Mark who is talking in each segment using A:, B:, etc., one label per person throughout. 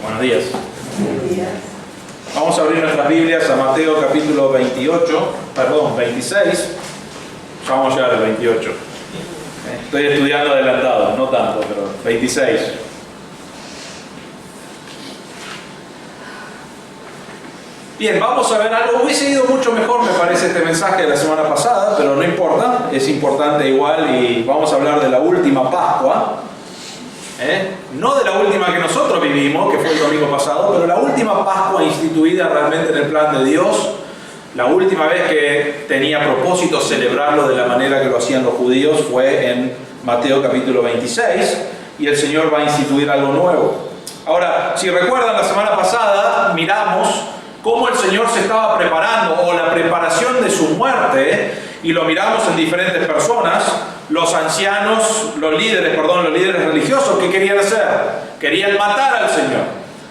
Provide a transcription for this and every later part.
A: Buenos días.
B: Buenos días.
A: Vamos a abrir nuestras Biblias a Mateo capítulo 26. Ya vamos a llegar al 28. Estoy estudiando adelantado, no tanto, pero 26. Bien, vamos a ver algo. Hubiese ido mucho mejor, me parece, este mensaje de la semana pasada, pero no importa, es importante igual y vamos a hablar de la última Pascua. No de la última que nosotros vivimos, que fue el domingo pasado, pero la última Pascua instituida realmente en el plan de Dios, la última vez que tenía propósito celebrarlo de la manera que lo hacían los judíos fue en Mateo capítulo 26, y el Señor va a instituir algo nuevo. Ahora, si recuerdan, la semana pasada miramos cómo el Señor se estaba preparando, o la preparación de su muerte, y lo miramos en diferentes personas. Los ancianos, los líderes religiosos, ¿qué querían hacer? Querían matar al Señor.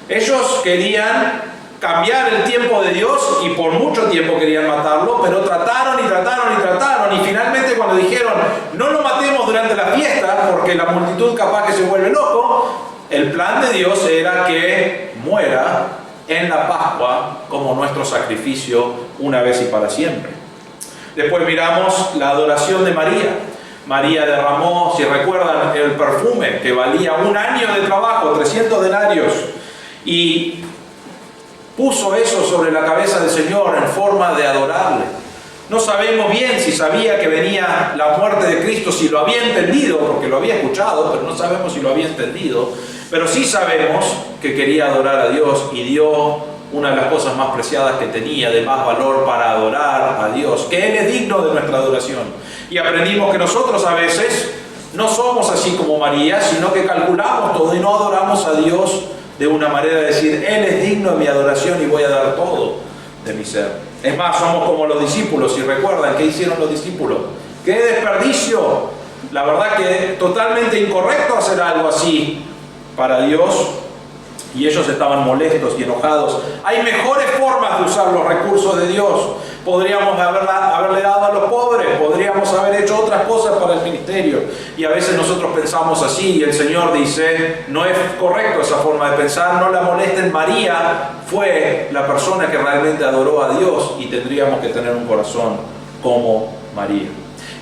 A: Ellos querían cambiar el tiempo de Dios y por mucho tiempo querían matarlo, pero trataron y finalmente cuando dijeron no lo matemos durante la fiesta porque la multitud capaz que se vuelve loco, el plan de Dios era que muera en la Pascua como nuestro sacrificio una vez y para siempre. Después miramos la adoración de María. María derramó, si recuerdan, el perfume que valía un año de trabajo, 300 denarios, y puso eso sobre la cabeza del Señor en forma de adorarle. No sabemos bien si sabía que venía la muerte de Cristo, si lo había entendido, porque lo había escuchado, pero no sabemos si lo había entendido. Pero sí sabemos que quería adorar a Dios y dio una de las cosas más preciadas que tenía, de más valor para adorar a Dios, que Él es digno de nuestra adoración. Y aprendimos que nosotros a veces no somos así como María, sino que calculamos todo y no adoramos a Dios de una manera de decir, Él es digno de mi adoración y voy a dar todo de mi ser. Es más, somos como los discípulos, si recuerdan, ¿qué hicieron los discípulos? ¡Qué desperdicio! La verdad que es totalmente incorrecto hacer algo así para Dios. Y ellos estaban molestos y enojados. Hay mejores formas de usar los recursos de Dios. Podríamos haberle dado a los pobres, podríamos haber hecho otras cosas para el ministerio. Y a veces nosotros pensamos así y el Señor dice, no es correcto esa forma de pensar, no la molesten. María fue la persona que realmente adoró a Dios y tendríamos que tener un corazón como María.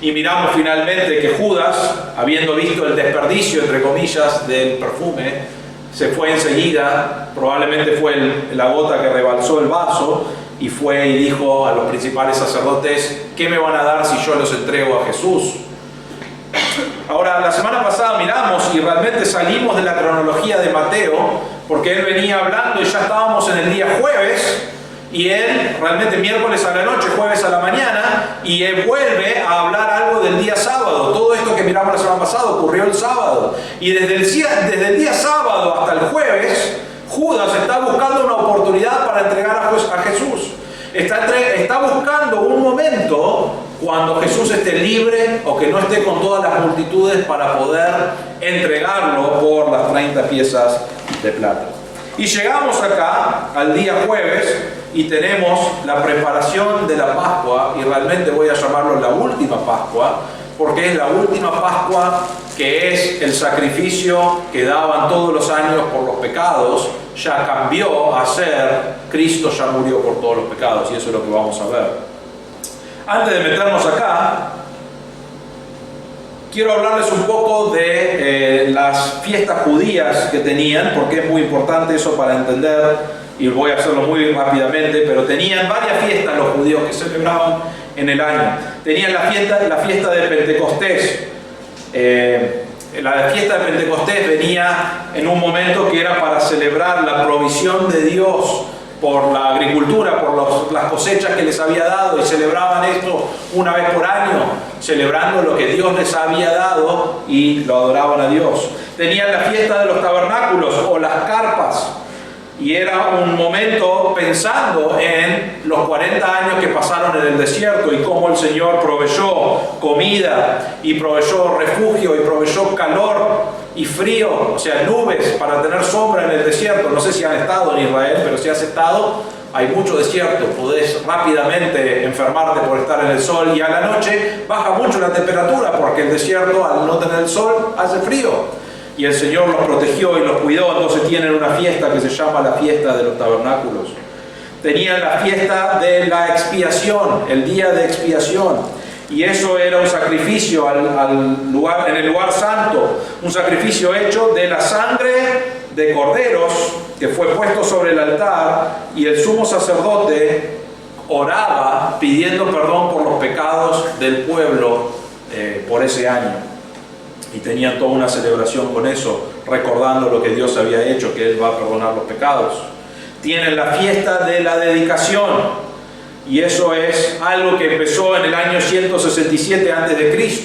A: Y miramos finalmente que Judas, habiendo visto el desperdicio, entre comillas, del perfume, se fue enseguida, probablemente fue la gota que rebalsó el vaso, y fue y dijo a los principales sacerdotes, ¿qué me van a dar si yo los entrego a Jesús? Ahora, la semana pasada miramos y realmente salimos de la cronología de Mateo, porque él venía hablando y ya estábamos en el día jueves, y él realmente miércoles a la noche, jueves a la mañana, y él vuelve a hablar algo del día sábado. Todo esto que miramos la semana pasada ocurrió el sábado. Y desde el día sábado hasta el jueves, Judas está buscando una oportunidad para entregar a Jesús. Está buscando un momento cuando Jesús esté libre o que no esté con todas las multitudes para poder entregarlo por las 30 piezas de plata. Y llegamos acá al día jueves y tenemos la preparación de la Pascua, y realmente voy a llamarlo la última Pascua, porque es la última Pascua que es el sacrificio que daban todos los años por los pecados, ya cambió a ser Cristo ya murió por todos los pecados, y eso es lo que vamos a ver. Antes de meternos acá, quiero hablarles un poco de las fiestas judías que tenían, porque es muy importante eso para entender, y voy a hacerlo muy rápidamente, pero tenían varias fiestas los judíos que celebraban en el año. Tenían la fiesta de Pentecostés. La fiesta de Pentecostés venía en un momento que era para celebrar la provisión de Dios por la agricultura, por las cosechas que les había dado, y celebraban esto una vez por año, celebrando lo que Dios les había dado y lo adoraban a Dios. Tenían la fiesta de los tabernáculos o las carpas, y era un momento pensando en los 40 años que pasaron en el desierto y cómo el Señor proveyó comida y proveyó refugio y proveyó calor y frío, o sea, nubes para tener sombra en el desierto. No sé si han estado en Israel, pero si has estado, hay mucho desierto, podés rápidamente enfermarte por estar en el sol, y a la noche baja mucho la temperatura porque el desierto, al no tener el sol, hace frío. y el Señor los protegió y los cuidó. Entonces tienen una fiesta que se llama la fiesta de los tabernáculos. Tenían la fiesta de la expiación, el día de expiación, y eso era un sacrificio en el lugar santo, un sacrificio hecho de la sangre de corderos que fue puesto sobre el altar, y el sumo sacerdote oraba pidiendo perdón por los pecados del pueblo por ese año, y tenían toda una celebración con eso, recordando lo que Dios había hecho, que Él va a perdonar los pecados. Tienen la fiesta de la dedicación, y eso es algo que empezó en el año 167 a.C.,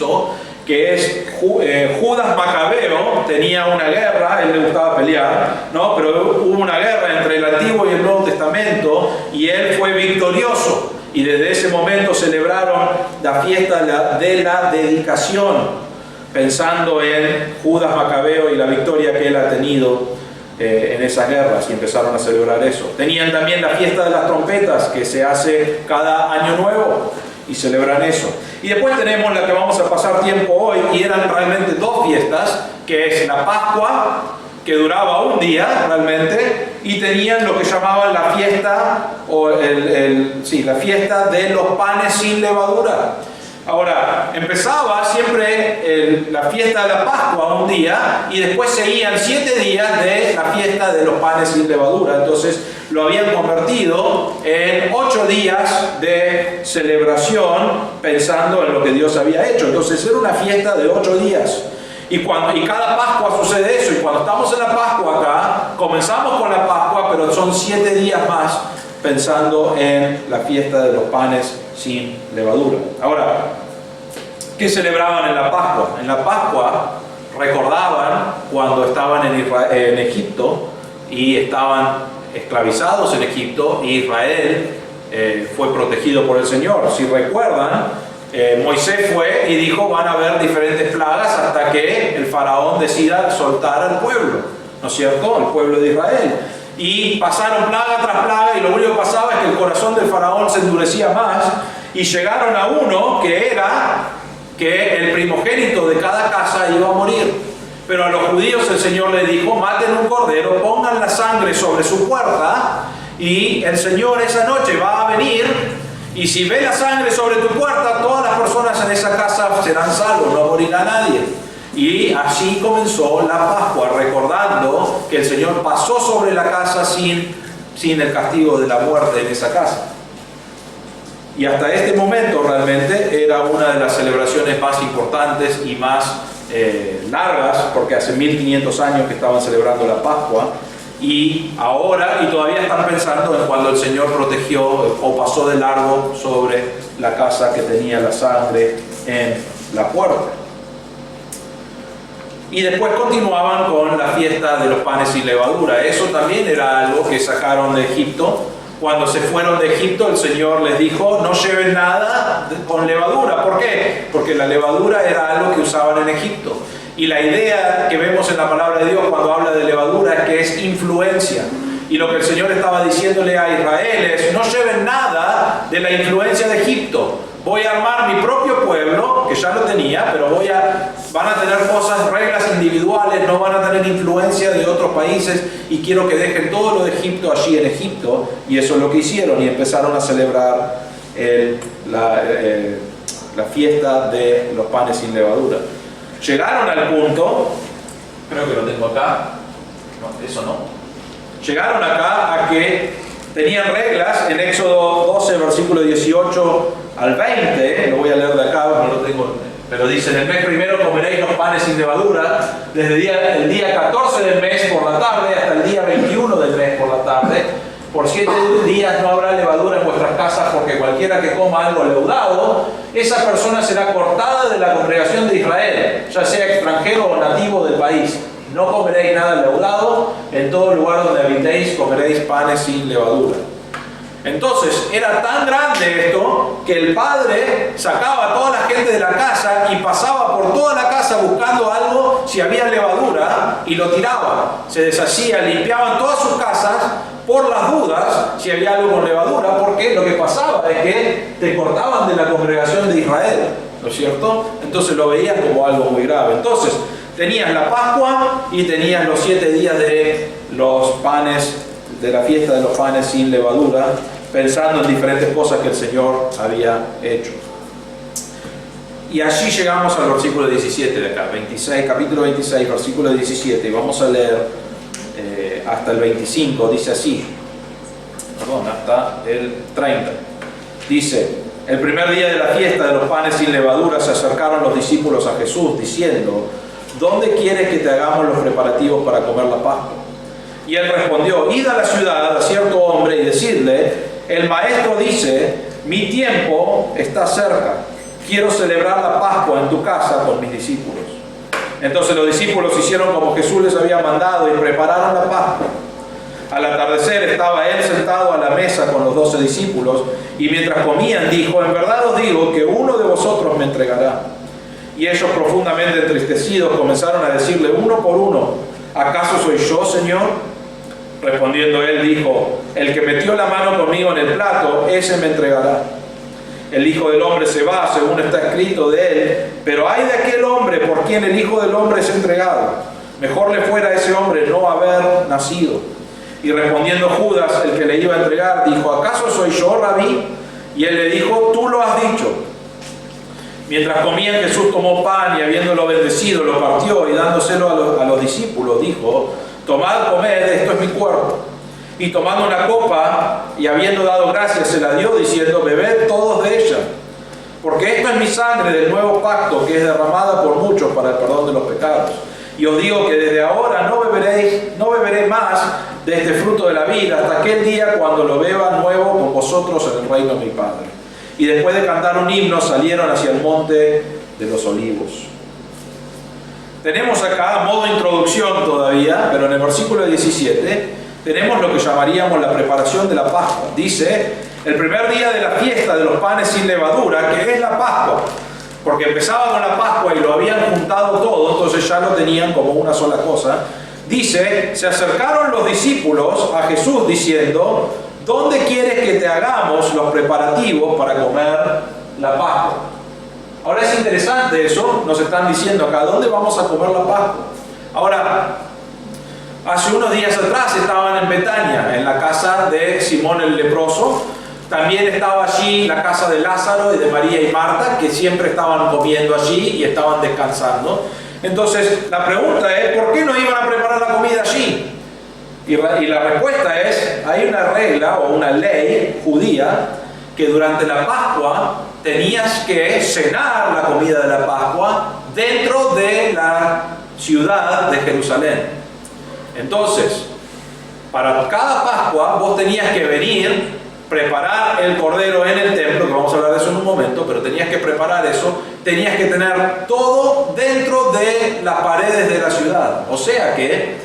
A: que es Judas Macabeo. Tenía una guerra, él le gustaba pelear, ¿no? Pero hubo una guerra entre el Antiguo y el Nuevo Testamento, y él fue victorioso, y desde ese momento celebraron la fiesta de la dedicación, pensando en Judas Macabeo y la victoria que él ha tenido en esas guerras, y empezaron a celebrar eso. Tenían también la fiesta de las trompetas, que se hace cada año nuevo, y celebran eso. Y después tenemos la que vamos a pasar tiempo hoy, y eran realmente dos fiestas, que es la Pascua, que duraba un día realmente, y tenían lo que llamaban la fiesta, la fiesta de los panes sin levadura. Ahora, empezaba siempre la fiesta de la Pascua un día, y después seguían 7 días de la fiesta de los panes sin levadura. Entonces lo habían convertido en 8 días de celebración, pensando en lo que Dios había hecho. Entonces era una fiesta de 8 días. Y cada Pascua sucede eso, y cuando estamos en la Pascua acá, comenzamos con la Pascua, pero son 7 días más pensando en la fiesta de los panes sin levadura. Ahora, ¿qué celebraban en la Pascua? En la Pascua recordaban cuando estaban en Egipto y estaban esclavizados en Egipto, y Israel fue protegido por el Señor. Si recuerdan, Moisés fue y dijo: van a haber diferentes plagas hasta que el faraón decida soltar al pueblo, ¿no es cierto?, el pueblo de Israel. Y pasaron plaga tras plaga, y lo único que pasaba es que el corazón del faraón se endurecía más, y llegaron a uno que era que el primogénito de cada casa iba a morir. Pero a los judíos el Señor les dijo: maten un cordero, pongan la sangre sobre su puerta, y el Señor esa noche va a venir, y si ve la sangre sobre tu puerta, todas las personas en esa casa serán salvos, no morirá nadie. Y así comenzó la Pascua, recordando que el Señor pasó sobre la casa sin el castigo de la muerte en esa casa. Y hasta este momento realmente era una de las celebraciones más importantes y más largas, porque hace 1500 años que estaban celebrando la Pascua, y ahora, y todavía están pensando en cuando el Señor protegió o pasó de largo sobre la casa que tenía la sangre en la puerta. Y después continuaban con la fiesta de los panes sin levadura. Eso también era algo que sacaron de Egipto. Cuando se fueron de Egipto, el Señor les dijo: no lleven nada con levadura. ¿Por qué? Porque la levadura era algo que usaban en Egipto. Y la idea que vemos en la palabra de Dios cuando habla de levadura es que es influencia. Y lo que el Señor estaba diciéndole a Israel es: no lleven nada de la influencia de Egipto. Voy a armar mi propio pueblo, que ya lo tenía, pero van a tener reglas individuales, no van a tener influencia de otros países, y quiero que dejen todo lo de Egipto allí en Egipto. Y eso es lo que hicieron, y empezaron a celebrar la fiesta de los panes sin levadura. Llegaron al punto, creo que lo tengo acá, no, eso no. Llegaron acá a que tenían reglas en Éxodo 12, versículo 18 al 20, lo voy a leer de acá, no lo tengo, pero dice: en el mes primero comeréis los panes sin levadura, desde el día 14 del mes por la tarde hasta el día 21 del mes por la tarde. Por 7 días no habrá levadura en vuestras casas, porque cualquiera que coma algo leudado, esa persona será cortada de la congregación de Israel, ya sea extranjero o nativo del país. No comeréis nada leudado, en todo lugar donde habitéis comeréis panes sin levadura. Entonces, era tan grande esto que el padre sacaba a toda la gente de la casa y pasaba por toda la casa buscando algo, si había levadura, y lo tiraba. Se deshacía, limpiaban todas sus casas por las dudas si había algo con levadura, porque lo que pasaba es que te cortaban de la congregación de Israel, ¿no es cierto? Entonces lo veían como algo muy grave. Entonces, Tenías la Pascua y tenías los 7 días de los panes, de la fiesta de los panes sin levadura, pensando en diferentes cosas que el Señor había hecho. Y allí llegamos al versículo 17 de acá, 26, capítulo 26, versículo 17, y vamos a leer hasta el 25, dice así, perdón, hasta el 30. Dice: el primer día de la fiesta de los panes sin levadura se acercaron los discípulos a Jesús, diciendo: ¿dónde quieres que te hagamos los preparativos para comer la Pascua? Y él respondió: id a la ciudad, a cierto hombre, y decidle: el maestro dice, mi tiempo está cerca, quiero celebrar la Pascua en tu casa con mis discípulos. Entonces los discípulos hicieron como Jesús les había mandado y prepararon la Pascua. Al atardecer estaba él sentado a la mesa con los 12 discípulos, y mientras comían dijo: en verdad os digo que uno de vosotros me entregará. Y ellos, profundamente entristecidos, comenzaron a decirle uno por uno: ¿acaso soy yo, Señor? Respondiendo él dijo: el que metió la mano conmigo en el plato, ese me entregará. El Hijo del Hombre se va, según está escrito de él, pero ay de aquel hombre por quien el Hijo del Hombre es entregado. Mejor le fuera a ese hombre no haber nacido. Y respondiendo Judas, el que le iba a entregar, dijo: ¿acaso soy yo, Rabí? Y él le dijo: tú lo has dicho. Mientras comían, Jesús tomó pan y, habiéndolo bendecido, lo partió, y dándoselo a los discípulos, dijo: tomad, comed, esto es mi cuerpo. Y tomando una copa, y habiendo dado gracias, se la dio, diciendo: bebed todos de ella, porque esto es mi sangre del nuevo pacto, que es derramada por muchos para el perdón de los pecados. Y os digo que desde ahora no beberé más de este fruto de la vida, hasta aquel día cuando lo beba nuevo con vosotros en el reino de mi Padre. Y después de cantar un himno, salieron hacia el monte de los olivos. Tenemos acá, a modo de introducción todavía, pero en el versículo 17, tenemos lo que llamaríamos la preparación de la Pascua. Dice: el primer día de la fiesta de los panes sin levadura, que es la Pascua. Porque empezaba con la Pascua y lo habían juntado todo, entonces ya lo tenían como una sola cosa. Dice: se acercaron los discípulos a Jesús diciendo: ¿dónde quieres que te hagamos los preparativos para comer la Pascua? Ahora es interesante eso, nos están diciendo acá: ¿dónde vamos a comer la Pascua? Ahora, hace unos días atrás estaban en Betania, en la casa de Simón el leproso. También estaba allí la casa de Lázaro y de María y Marta, que siempre estaban comiendo allí y estaban descansando. Entonces, la pregunta es: ¿por qué no iban a preparar la comida allí? Y la respuesta es: hay una regla o una ley judía que durante la Pascua tenías que cenar la comida de la Pascua dentro de la ciudad de Jerusalén. Entonces, para cada Pascua vos tenías que venir, preparar el cordero en el templo, que vamos a hablar de eso en un momento, pero tenías que preparar eso, tenías que tener todo dentro de las paredes de la ciudad. O sea que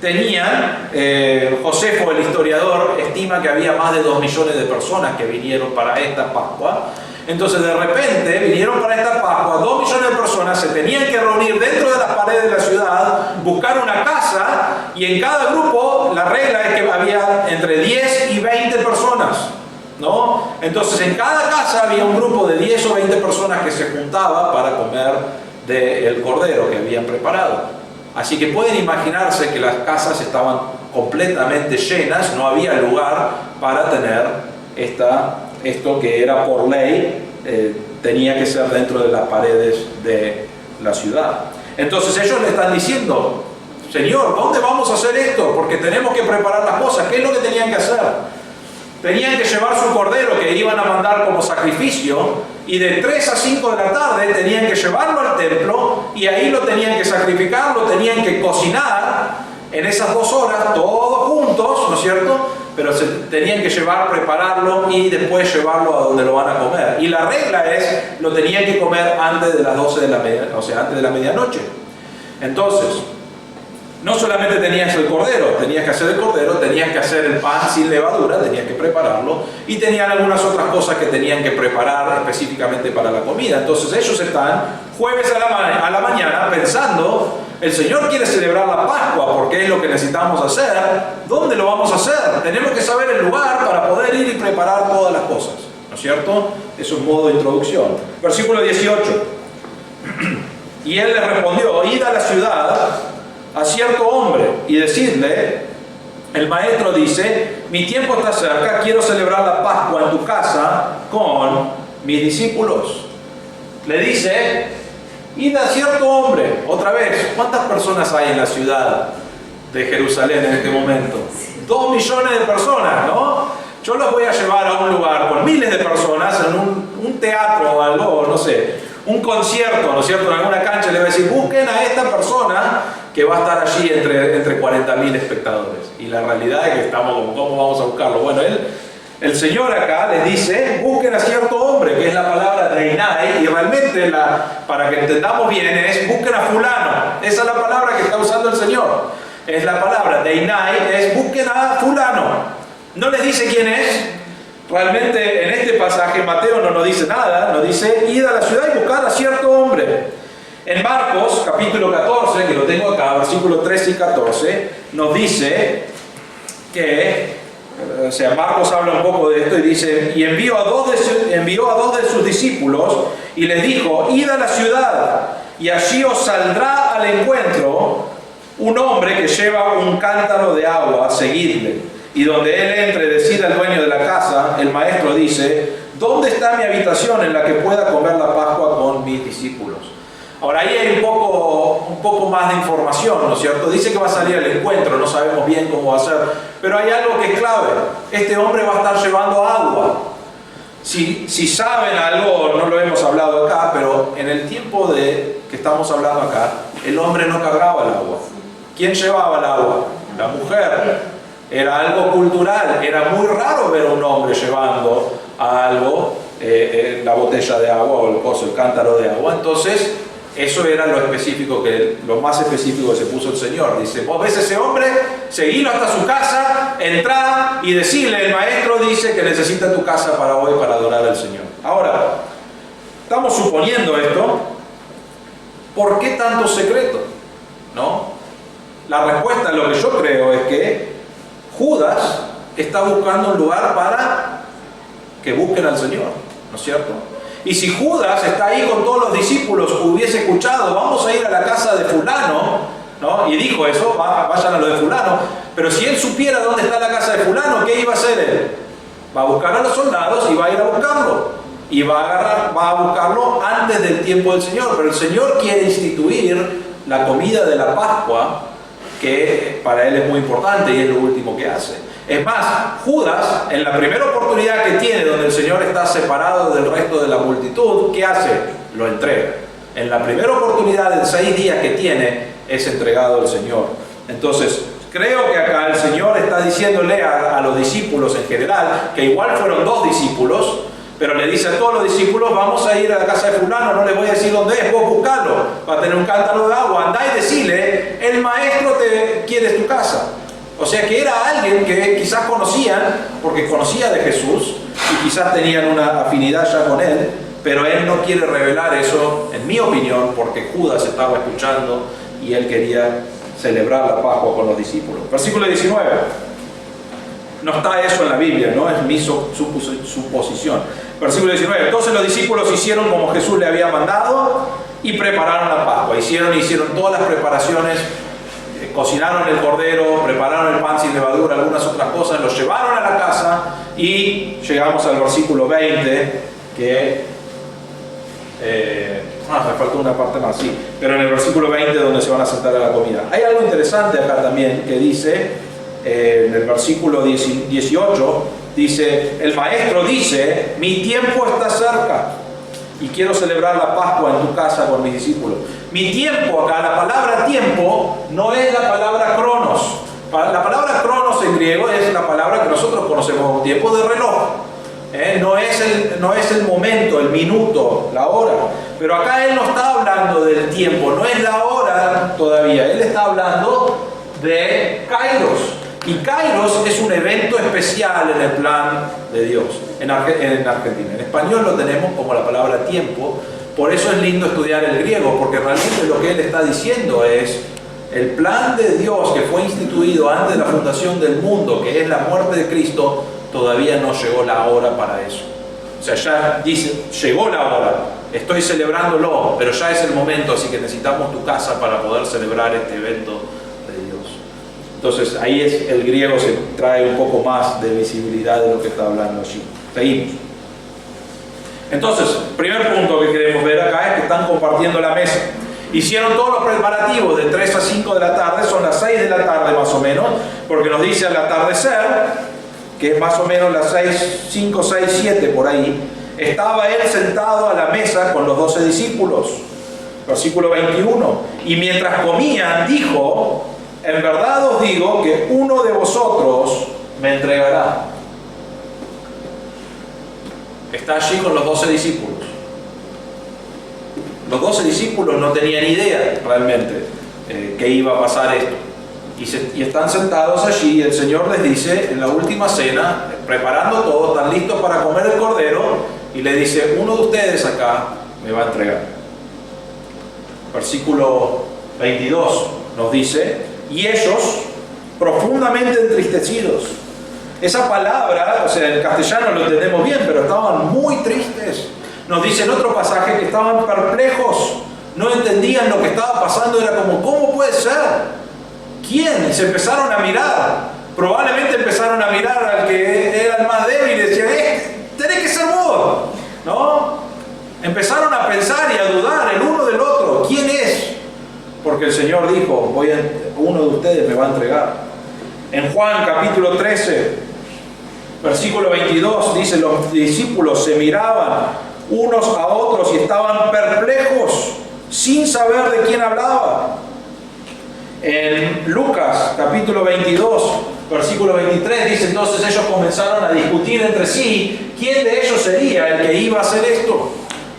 A: tenían, Josefo el historiador estima que había más de 2 millones de personas que vinieron para esta Pascua. Entonces de repente vinieron para esta Pascua 2 millones de personas, se tenían que reunir dentro de las paredes de la ciudad, buscar una casa, y en cada grupo la regla es que había entre 10 y 20 personas, ¿no? Entonces en cada casa había un grupo de 10 o 20 personas que se juntaba para comer del cordero que habían preparado. Así que pueden imaginarse que las casas estaban completamente llenas, no había lugar para tener esto que era por ley, tenía que ser dentro de las paredes de la ciudad. Entonces ellos le están diciendo: Señor, ¿dónde vamos a hacer esto? Porque tenemos que preparar las cosas. ¿Qué es lo que tenían que hacer? Tenían que llevar su cordero que iban a mandar como sacrificio, y de 3 a 5 de la tarde tenían que llevarlo al templo, y ahí lo tenían que sacrificar, lo tenían que cocinar en esas 2 horas, todos juntos, ¿no es cierto? Pero se tenían que llevar, prepararlo y después llevarlo a donde lo van a comer. Y la regla es: lo tenían que comer antes de las 12 de la medianoche, o sea, antes de la medianoche. Entonces, no solamente tenías el cordero, tenías que hacer el cordero, tenías que hacer el pan sin levadura, tenías que prepararlo, y tenían algunas otras cosas que tenían que preparar específicamente para la comida. Entonces ellos están jueves a la mañana pensando: el Señor quiere celebrar la Pascua, porque es lo que necesitamos hacer. ¿Dónde lo vamos a hacer? Tenemos que saber el lugar para poder ir y preparar todas las cosas, ¿no es cierto? Es un modo de introducción. Versículo 18. Y él le respondió: id a la ciudad a cierto hombre y decidle: el maestro dice, mi tiempo está cerca, quiero celebrar la Pascua en tu casa con mis discípulos. Le dice: id a cierto hombre. Otra vez, ¿cuántas personas hay en la ciudad de Jerusalén en este momento? 2 millones de personas, ¿no? Yo los voy a llevar a un lugar con miles de personas, en un teatro o algo, no sé, un concierto, ¿no es cierto? En alguna cancha le voy a decir: busquen a esta persona que va a estar allí entre 40.000 espectadores. Y la realidad es que estamos como: ¿cómo vamos a buscarlo? Bueno, el Señor acá les dice: busquen a cierto hombre, que es la palabra deinai, y realmente, para que entendamos bien, es: busquen a fulano. Esa es la palabra que está usando el Señor. Es la palabra deinai, es: busquen a fulano. No les dice quién es. Realmente en este pasaje Mateo no nos dice nada, nos dice: id a la ciudad y buscar a cierto hombre. En Marcos, capítulo 14, que lo tengo acá, versículos 13 y 14, nos dice que, o sea, Marcos habla un poco de esto y dice: y envió a dos de sus discípulos y les dijo: id a la ciudad y allí os saldrá al encuentro un hombre que lleva un cántaro de agua, seguidle. Y donde él entre, decida al dueño de la casa, el maestro dice: ¿dónde está mi habitación en la que pueda comer la Pascua con mis discípulos? Ahora ahí hay un poco más de información, ¿no es cierto? Dice que va a salir al encuentro, no sabemos bien cómo va a ser, pero hay algo que es clave: este hombre va a estar llevando agua. Si saben algo, no lo hemos hablado acá, pero en el tiempo que estamos hablando acá, el hombre no cargaba el agua. ¿Quién llevaba el agua? La mujer. Era algo cultural, era muy raro ver a un hombre llevando algo, la botella de agua o el cántaro de agua. Entonces, eso era lo más específico que se puso el Señor. Dice: vos ves a ese hombre, seguilo hasta su casa, entrá y decile: el maestro dice que necesita tu casa para hoy, para adorar al Señor. Ahora, estamos suponiendo esto. ¿Por qué tanto secreto? ¿No? La respuesta, lo que yo creo, es que Judas está buscando un lugar para que busquen al Señor, ¿no es cierto? Y si Judas está ahí con todos los discípulos, hubiese escuchado: vamos a ir a la casa de fulano, ¿no? Y dijo eso: vayan a lo de fulano. Pero si él supiera dónde está la casa de fulano, ¿qué iba a hacer él? Va a buscar a los soldados y va a ir a buscarlo. Y va a buscarlo antes del tiempo del Señor. Pero el Señor quiere instituir la comida de la Pascua, que para él es muy importante y es lo último que hace. Es más, Judas, en la primera oportunidad que tiene, donde el Señor está separado del resto de la multitud, ¿qué hace? Lo entrega. En la primera oportunidad, en 6 días que tiene, es entregado al Señor. Entonces, creo que acá el Señor está diciéndole a los discípulos en general, que igual fueron 2 discípulos, pero le dice a todos los discípulos: vamos a ir a la casa de fulano, no les voy a decir dónde es, vos buscalo, va a tener un cántaro de agua, andá y decile: el maestro te quiere tu casa. O sea que era alguien que quizás conocían, porque conocía de Jesús, y quizás tenían una afinidad ya con él, pero él no quiere revelar eso, en mi opinión, porque Judas estaba escuchando y él quería celebrar la Pascua con los discípulos. Versículo 19. No está eso en la Biblia, ¿no? Es mi suposición. Versículo 19. Entonces los discípulos hicieron como Jesús le había mandado y prepararon la Pascua. Hicieron todas las preparaciones, cocinaron el cordero, prepararon el pan sin levadura, algunas otras cosas, los llevaron a la casa y llegamos al versículo 20, que... me faltó una parte más, sí. Pero en el versículo 20, donde se van a sentar a la comida. Hay algo interesante acá también que dice... en el versículo 18 dice: el maestro dice: mi tiempo está cerca y quiero celebrar la Pascua en tu casa con mis discípulos. Mi tiempo acá, la palabra tiempo no es la palabra cronos. La palabra cronos en griego es la palabra que nosotros conocemos como tiempo de reloj. No es el momento, el minuto, la hora. Pero acá él no está hablando del tiempo, no es la hora todavía. Él está hablando de Kairos. Y Kairos es un evento especial en el plan de Dios en Argentina. En español lo tenemos como la palabra tiempo. Por eso es lindo estudiar el griego, porque realmente lo que él está diciendo es: el plan de Dios que fue instituido antes de la fundación del mundo, que es la muerte de Cristo, todavía no llegó la hora para eso. O sea, ya dice: llegó la hora, estoy celebrándolo, pero ya es el momento, así que necesitamos tu casa para poder celebrar este evento de Dios. Entonces ahí es el griego se trae un poco más de visibilidad de lo que está hablando allí. Seguimos. Entonces, primer punto que queremos ver acá es que están compartiendo la mesa. Hicieron todos los preparativos de 3 a 5 de la tarde, son las 6 de la tarde más o menos, porque nos dice al atardecer, que es más o menos las 5, 6, 7 por ahí, estaba él sentado a la mesa con los 12 discípulos. Versículo 21. Y mientras comían, dijo, en verdad os digo que uno de vosotros me entregará. Está allí con los 12 discípulos. Los 12 discípulos no tenían idea realmente que iba a pasar esto. Y están sentados allí y el Señor les dice en la última cena, preparando todo, están listos para comer el cordero, y le dice, uno de ustedes acá me va a entregar. Versículo 22 nos dice, y ellos, profundamente entristecidos. Esa palabra, o sea, en castellano lo entendemos bien, pero estaban muy tristes. Nos dice en otro pasaje que estaban perplejos, no entendían lo que estaba pasando, era como, ¿cómo puede ser? ¿Quién? Y se empezaron a mirar. Probablemente empezaron a mirar al que era el más débil y decían, tenés que ser vos, ¿no? Empezaron a pensar y a dudar el uno del otro, ¿quién es? Porque el Señor dijo, uno de ustedes me va a entregar. En Juan capítulo 13, versículo 22, dice, los discípulos se miraban unos a otros y estaban perplejos, sin saber de quién hablaba. En Lucas capítulo 22, versículo 23, dice, entonces ellos comenzaron a discutir entre sí quién de ellos sería el que iba a hacer esto.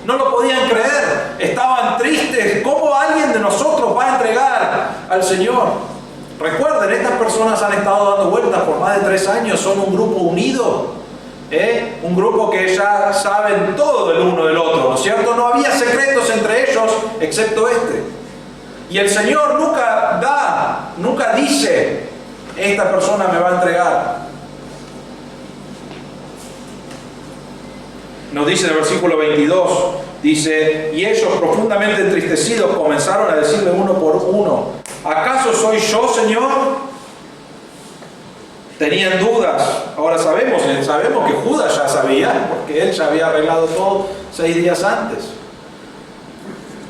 A: No lo podían creer, estaban tristes. ¿Cómo alguien de nosotros va a entregar al Señor? Recuerden, estas personas han estado dando vueltas por más de 3 años, son un grupo unido, un grupo que ya saben todo del uno del otro, ¿no es cierto? No había secretos entre ellos, excepto este. Y el Señor nunca dice, esta persona me va a entregar. Nos dice en el versículo 22, dice, y ellos profundamente entristecidos comenzaron a decirle uno por uno, ¿acaso soy yo, Señor? Tenían dudas. Ahora sabemos que Judas ya sabía, porque él ya había arreglado todo 6 días antes.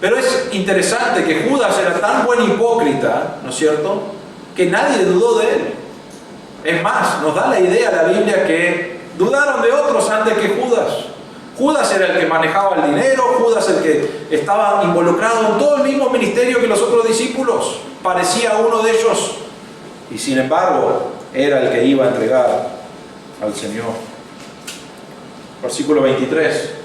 A: Pero es interesante que Judas era tan buen hipócrita, ¿no es cierto?, que nadie dudó de él. Es más, nos da la idea la Biblia que dudaron de otros antes que Judas. Judas era el que manejaba el dinero, Judas el que estaba involucrado en todo el mismo ministerio que los otros discípulos. Parecía uno de ellos. Y sin embargo, era el que iba a entregar al Señor. Versículo 23.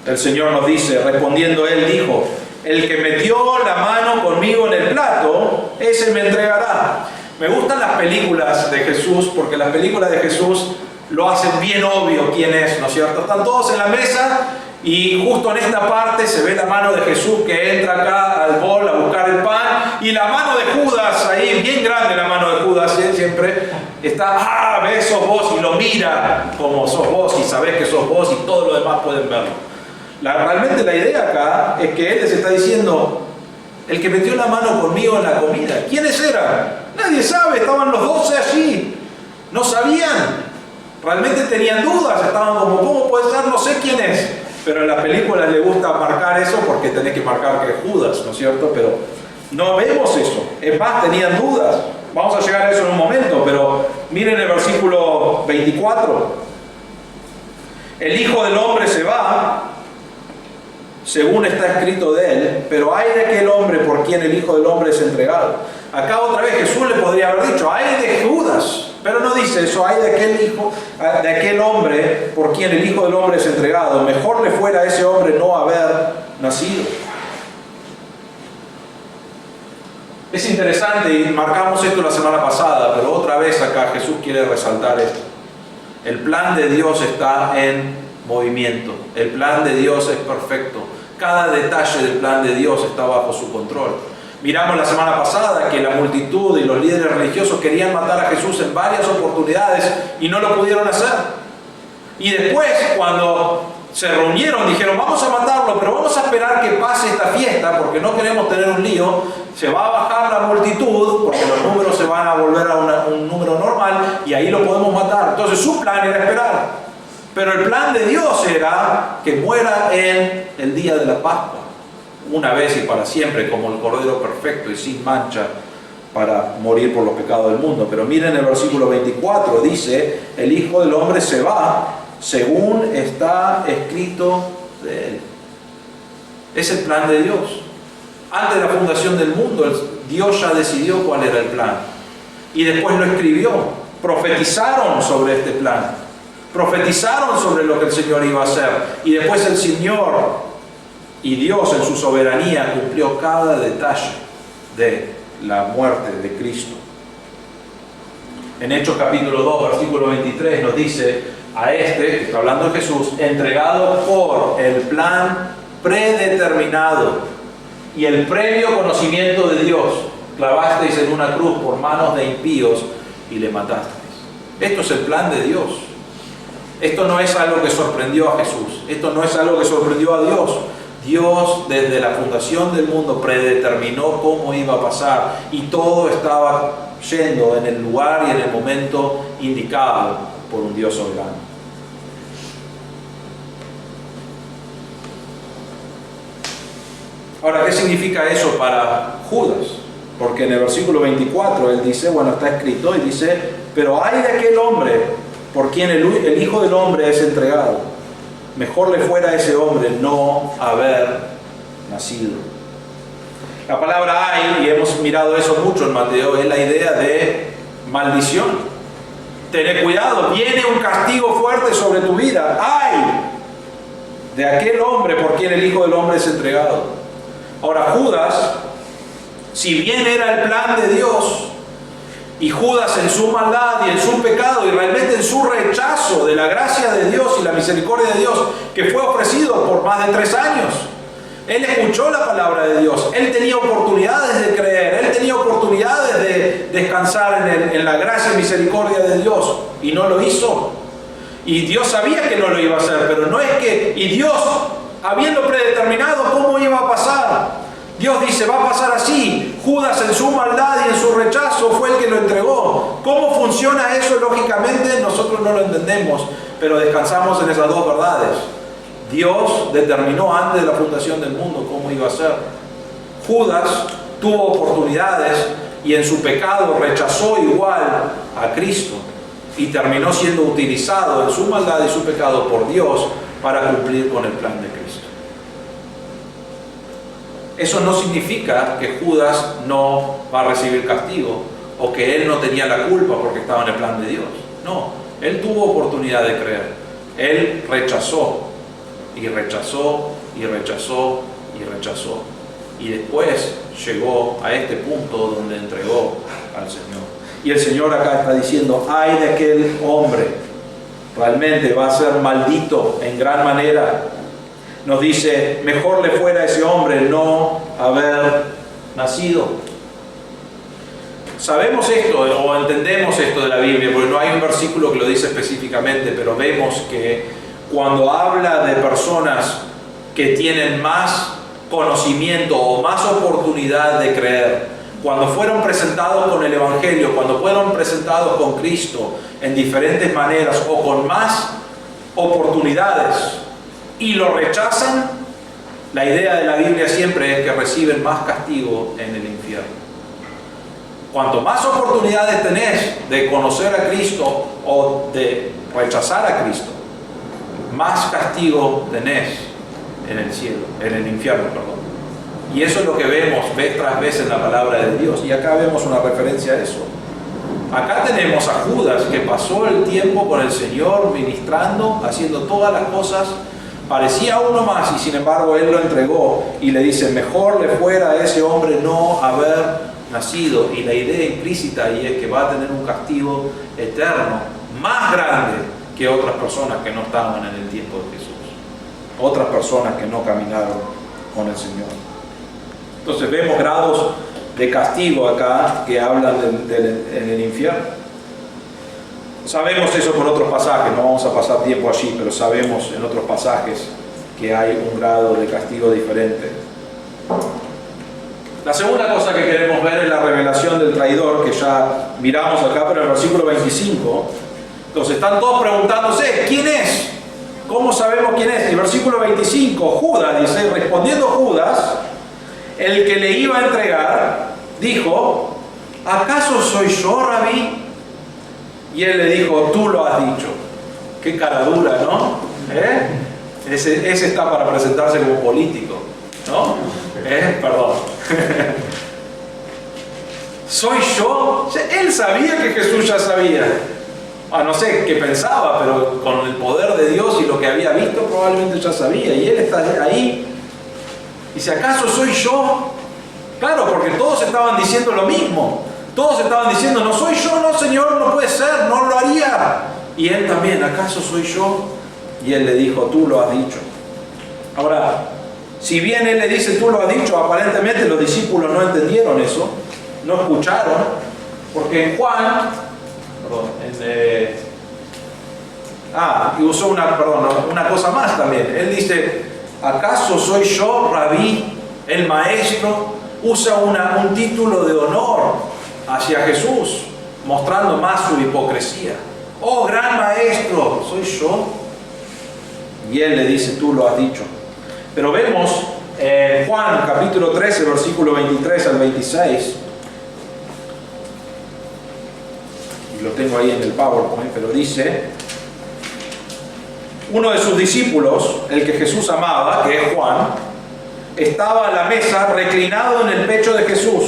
A: El Señor nos dice, respondiendo él dijo, el que metió la mano conmigo en el plato, ese me entregará. Me gustan las películas de Jesús, porque las películas de Jesús lo hacen bien obvio quién es, ¿no es cierto? Están todos en la mesa y justo en esta parte se ve la mano de Jesús que entra acá al bol a buscar el pan, y la mano de Judas, ahí bien grande la mano de Judas, siempre está, ves, sos vos, y lo mira como sos vos y sabés que sos vos y todo lo demás pueden verlo. Realmente la idea acá es que él les está diciendo, el que metió la mano conmigo en la comida, ¿quiénes eran? Nadie sabe, estaban los 12 allí, no sabían, realmente tenían dudas, estaban como, ¿cómo puede ser? No sé quién es. Pero en las películas le gusta marcar eso porque tenés que marcar que es Judas, ¿no es cierto? Pero no vemos eso, es más, tenían dudas. Vamos a llegar a eso en un momento, pero miren el versículo 24. El Hijo del Hombre se va, según está escrito de él, pero hay de aquel hombre por quien el Hijo del Hombre es entregado. Acá otra vez Jesús le podría haber dicho, hay de Judas, pero no dice eso, hay de aquel hombre por quien el Hijo del Hombre es entregado. Mejor le fuera a ese hombre no haber nacido. Es interesante, y marcamos esto la semana pasada, pero otra vez acá Jesús quiere resaltar esto. El plan de Dios está en movimiento, el plan de Dios es perfecto, cada detalle del plan de Dios está bajo su control. Miramos la semana pasada que la multitud y los líderes religiosos querían matar a Jesús en varias oportunidades y no lo pudieron hacer. Y después, cuando se reunieron, dijeron, vamos a matarlo, pero vamos a esperar que pase esta fiesta, porque no queremos tener un lío, se va a bajar la multitud, porque los números se van a volver a un número normal, y ahí lo podemos matar. Entonces su plan era esperar. Pero el plan de Dios era que muera en el día de la Pascua, una vez y para siempre, como el Cordero perfecto y sin mancha, para morir por los pecados del mundo. Pero miren el versículo 24, dice, el Hijo del Hombre se va según está escrito de él. Es el plan de Dios. Antes de la fundación del mundo, Dios ya decidió cuál era el plan. Y después lo escribió. Profetizaron sobre este plan. Profetizaron sobre lo que el Señor iba a hacer. Y después el Señor y Dios en su soberanía cumplió cada detalle de la muerte de Cristo. En Hechos capítulo 2, versículo 23 nos dice, a este, que está hablando de Jesús, entregado por el plan predeterminado y el previo conocimiento de Dios, clavasteis en una cruz por manos de impíos y le matasteis. Esto es el plan de Dios. Esto no es algo que sorprendió a Jesús. Esto no es algo que sorprendió a Dios. Dios desde la fundación del mundo predeterminó cómo iba a pasar y todo estaba yendo en el lugar y en el momento indicado por un Dios soberano. Ahora, ¿qué significa eso para Judas? Porque en el versículo 24 él dice, bueno, está escrito y dice, pero hay de aquel hombre por quien el Hijo del Hombre es entregado. Mejor le fuera a ese hombre no haber nacido. La palabra hay, y hemos mirado eso mucho en Mateo, es la idea de maldición. Tened cuidado, viene un castigo fuerte sobre tu vida. ¡Ay! De aquel hombre por quien el Hijo del Hombre es entregado. Ahora Judas, si bien era el plan de Dios, y Judas en su maldad y en su pecado y realmente en su rechazo de la gracia de Dios y la misericordia de Dios que fue ofrecido por más de 3 años, él escuchó la palabra de Dios, él tenía oportunidades de creer, él tenía oportunidades de descansar en la gracia y misericordia de Dios y no lo hizo. Y Dios sabía que no lo iba a hacer, pero no es que, y Dios, habiendo predeterminado cómo iba a pasar, Dios dice, va a pasar así. Judas en su maldad y en su rechazo fue el que lo entregó. ¿Cómo funciona eso lógicamente? Nosotros no lo entendemos, pero descansamos en esas dos verdades. Dios determinó antes de la fundación del mundo cómo iba a ser. Judas tuvo oportunidades y en su pecado rechazó igual a Cristo y terminó siendo utilizado en su maldad y su pecado por Dios para cumplir con el plan de Cristo. Eso no significa que Judas no va a recibir castigo o que él no tenía la culpa porque estaba en el plan de Dios. No, él tuvo oportunidad de creer. Él rechazó y rechazó y rechazó y rechazó. Y después llegó a este punto donde entregó al Señor. Y el Señor acá está diciendo, ay de aquel hombre, realmente va a ser maldito en gran manera. Nos dice, mejor le fuera a ese hombre no haber nacido. Sabemos esto o entendemos esto de la Biblia, porque no hay un versículo que lo dice específicamente, pero vemos que cuando habla de personas que tienen más conocimiento o más oportunidad de creer, cuando fueron presentados con el Evangelio, cuando fueron presentados con Cristo en diferentes maneras o con más oportunidades, y lo rechazan, la idea de la Biblia siempre es que reciben más castigo en el infierno. Cuanto más oportunidades tenés de conocer a Cristo o de rechazar a Cristo, más castigo tenés en el cielo, en el infierno, perdón. Y eso es lo que vemos vez tras vez en la palabra de Dios. Y acá vemos una referencia a eso. Acá tenemos a Judas que pasó el tiempo con el Señor ministrando, haciendo todas las cosas. Parecía uno más y sin embargo él lo entregó y le dice, mejor le fuera a ese hombre no haber nacido. Y la idea implícita ahí es que va a tener un castigo eterno más grande que otras personas que no estaban en el tiempo de Jesús, otras personas que no caminaron con el Señor. Entonces vemos grados de castigo acá que hablan en el infierno. Sabemos eso por otros pasajes, no vamos a pasar tiempo allí, pero sabemos en otros pasajes que hay un grado de castigo diferente. La segunda cosa que queremos ver es la revelación del traidor, que ya miramos acá, pero en el versículo 25. Entonces están todos preguntándose, ¿quién es? ¿Cómo sabemos quién es? El versículo 25, Judas dice, respondiendo Judas, el que le iba a entregar, dijo, ¿acaso soy yo, Rabí? Y él le dijo, tú lo has dicho. Qué cara dura, ¿no? Ese está para presentarse como político, ¿no? Perdón. ¿Soy yo? Él sabía que Jesús ya sabía. No sé qué pensaba, pero con el poder de Dios y lo que había visto probablemente ya sabía. Y él está ahí. Dice, ¿acaso soy yo? Claro, porque todos estaban diciendo lo mismo. Todos estaban diciendo, no soy yo, no Señor, no puede ser, no lo haría. Y él también, ¿acaso soy yo? Y él le dijo, tú lo has dicho. Ahora, si bien él le dice, tú lo has dicho, aparentemente los discípulos no entendieron eso, no escucharon, porque en Juan, y usó una cosa más también. Él dice, ¿acaso soy yo, Rabí, el maestro? Usa un título de honor hacia Jesús, mostrando más su hipocresía. Oh, gran maestro, ¿soy yo? Y él le dice, tú lo has dicho. Pero vemos Juan capítulo 13, versículo 23 al 26. Y lo tengo ahí en el PowerPoint, pero dice, uno de sus discípulos, el que Jesús amaba, que es Juan, estaba a la mesa reclinado en el pecho de Jesús.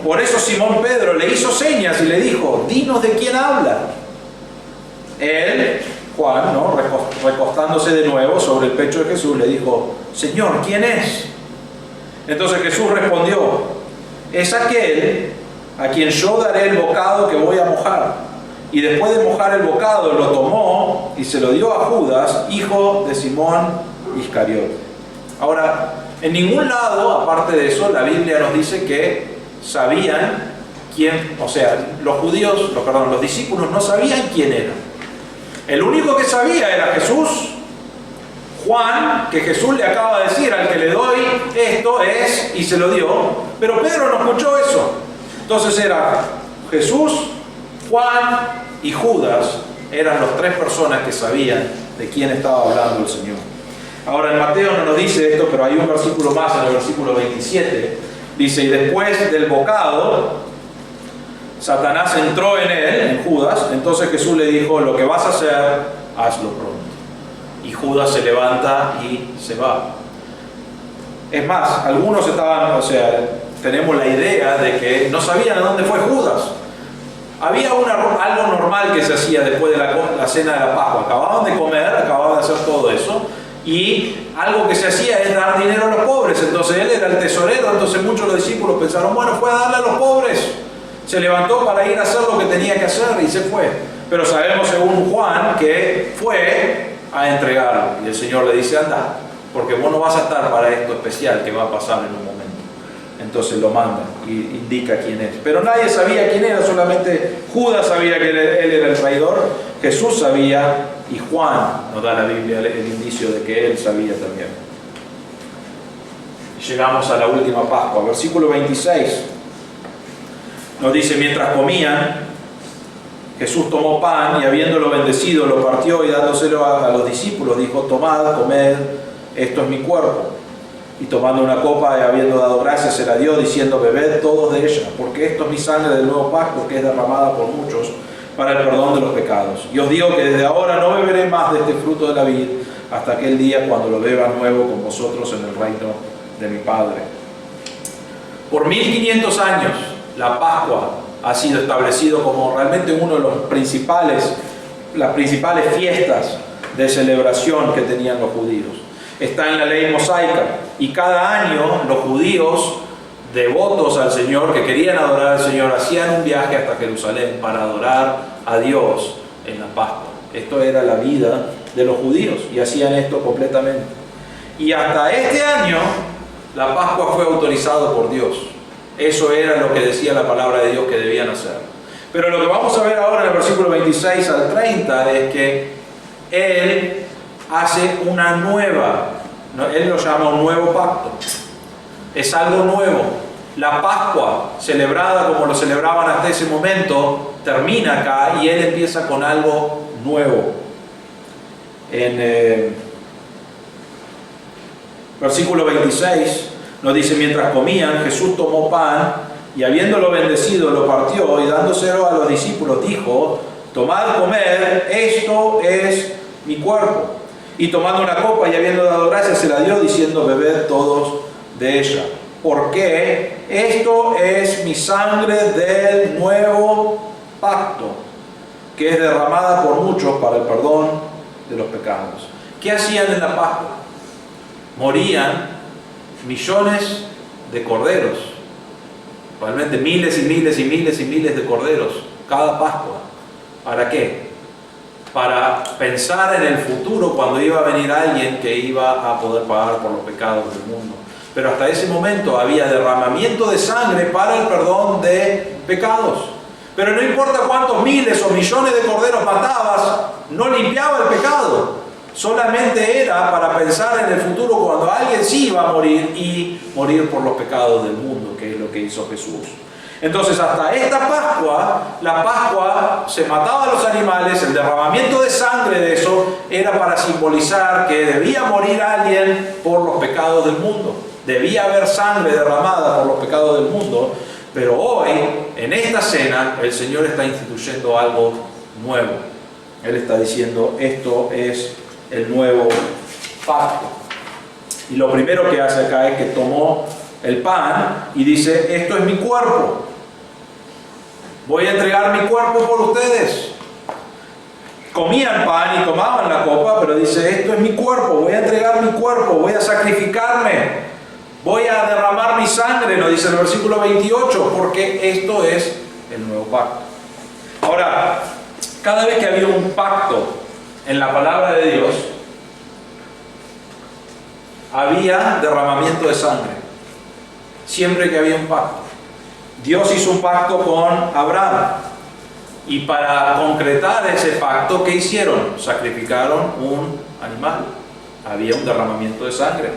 A: Por eso Simón Pedro le hizo señas y le dijo, dinos de quién habla. Él, Juan, ¿no?, recostándose de nuevo sobre el pecho de Jesús, le dijo, Señor, ¿quién es? Entonces Jesús respondió, es aquel a quien yo daré el bocado que voy a mojar. Y después de mojar el bocado, lo tomó y se lo dio a Judas, hijo de Simón Iscariote. Ahora, en ningún lado, aparte de eso, la Biblia nos dice que sabían quién, o sea, los discípulos no sabían quién era. El único que sabía era Jesús, Juan, que Jesús le acaba de decir, al que le doy esto es, y se lo dio, pero Pedro no escuchó eso. Entonces era Jesús, Juan y Judas, eran las tres personas que sabían de quién estaba hablando el Señor. Ahora en Mateo no nos dice esto, pero hay un versículo más, en el versículo 27, dice, y después del bocado, Satanás entró en él, en Judas, entonces Jesús le dijo, lo que vas a hacer, hazlo pronto. Y Judas se levanta y se va. Es más, algunos tenemos la idea de que no sabían a dónde fue Judas. Había algo normal que se hacía después de la cena de la Pascua. Acababan de comer, acababan de hacer todo eso, y algo que se hacía es dar dinero a los pobres. Entonces él era el tesorero, entonces muchos de los discípulos pensaron, bueno, fue a darle a los pobres. Se levantó para ir a hacer lo que tenía que hacer y se fue. Pero sabemos según Juan que fue a entregarlo. Y el Señor le dice, anda, porque vos no vas a estar para esto especial que va a pasar en un momento. Entonces lo manda y indica quién es. Pero nadie sabía quién era, solamente Judas sabía que él era el traidor, Jesús sabía, y Juan nos da la Biblia el indicio de que él sabía también. Llegamos a la última Pascua, versículo 26. Nos dice, mientras comían, Jesús tomó pan y habiéndolo bendecido, lo partió y dándoselo a los discípulos, dijo, tomad, comed, esto es mi cuerpo. Y tomando una copa y habiendo dado gracias, se la dio, diciendo, bebed todos de ella, porque esto es mi sangre del nuevo pacto, que es derramada por muchos para el perdón de los pecados. Y os digo que desde ahora no beberé más de este fruto de la vid, hasta aquel día cuando lo beba nuevo con vosotros en el reino de mi Padre. Por 1500 años, la Pascua ha sido establecido como realmente uno de las principales fiestas de celebración que tenían los judíos. Está en la ley mosaica, y cada año los judíos devotos al Señor, que querían adorar al Señor, hacían un viaje hasta Jerusalén para adorar a Dios en la Pascua. Esto era la vida de los judíos y hacían esto completamente. Y hasta este año la Pascua fue autorizada por Dios. Eso era lo que decía la palabra de Dios que debían hacer. Pero lo que vamos a ver ahora en el versículo 26 al 30 es que Él hace una nueva, Él lo llama un nuevo pacto. Es algo nuevo. La Pascua, celebrada como lo celebraban hasta ese momento, termina acá y Él empieza con algo nuevo. En versículo 26 nos dice: mientras comían, Jesús tomó pan y habiéndolo bendecido lo partió y dándoselo a los discípulos dijo: tomad, comed, esto es mi cuerpo. Y tomando una copa y habiendo dado gracias se la dio diciendo: bebed todos de ella, porque esto es mi sangre del nuevo pacto, que es derramada por muchos para el perdón de los pecados. ¿Qué hacían en la Pascua? Morían millones de corderos, realmente miles y miles y miles y miles de corderos cada Pascua. ¿Para qué? Para pensar en el futuro, cuando iba a venir alguien que iba a poder pagar por los pecados del mundo. Pero hasta ese momento había derramamiento de sangre para el perdón de pecados. Pero no importa cuántos miles o millones de corderos matabas, no limpiaba el pecado. Solamente era para pensar en el futuro, cuando alguien sí iba a morir y morir por los pecados del mundo, que es lo que hizo Jesús. Entonces, hasta esta Pascua, la Pascua se mataba a los animales, el derramamiento de sangre de eso era para simbolizar que debía morir alguien por los pecados del mundo. Debía haber sangre derramada por los pecados del mundo. Pero hoy, en esta cena, el Señor está instituyendo algo nuevo. Él está diciendo: esto es el nuevo pacto. Y lo primero que hace acá es que tomó el pan y dice: esto es mi cuerpo. Voy a entregar mi cuerpo por ustedes. Comían pan y tomaban la copa, pero dice: esto es mi cuerpo, voy a entregar mi cuerpo, voy a sacrificarme, voy a derramar mi sangre, nos dice el versículo 28, porque esto es el nuevo pacto. Ahora, cada vez que había un pacto en la palabra de Dios, había derramamiento de sangre. Siempre que había un pacto. Dios hizo un pacto con Abraham. Y para concretar ese pacto, ¿qué hicieron? Sacrificaron un animal. Había un derramamiento de sangre.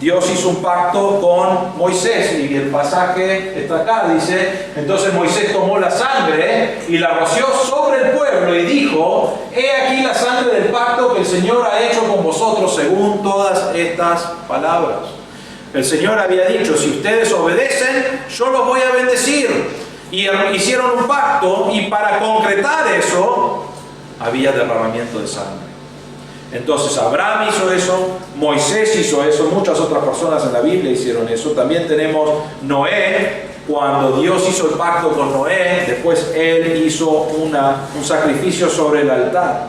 A: Dios hizo un pacto con Moisés, y el pasaje está acá, dice: entonces Moisés tomó la sangre y la roció sobre el pueblo y dijo: he aquí la sangre del pacto que el Señor ha hecho con vosotros según todas estas palabras. El Señor había dicho: si ustedes obedecen, yo los voy a bendecir. Y hicieron un pacto, y para concretar eso, había derramamiento de sangre. Entonces Abraham hizo eso, Moisés hizo eso, muchas otras personas en la Biblia hicieron eso. También tenemos Noé, cuando Dios hizo el pacto con Noé, después él hizo un sacrificio sobre el altar.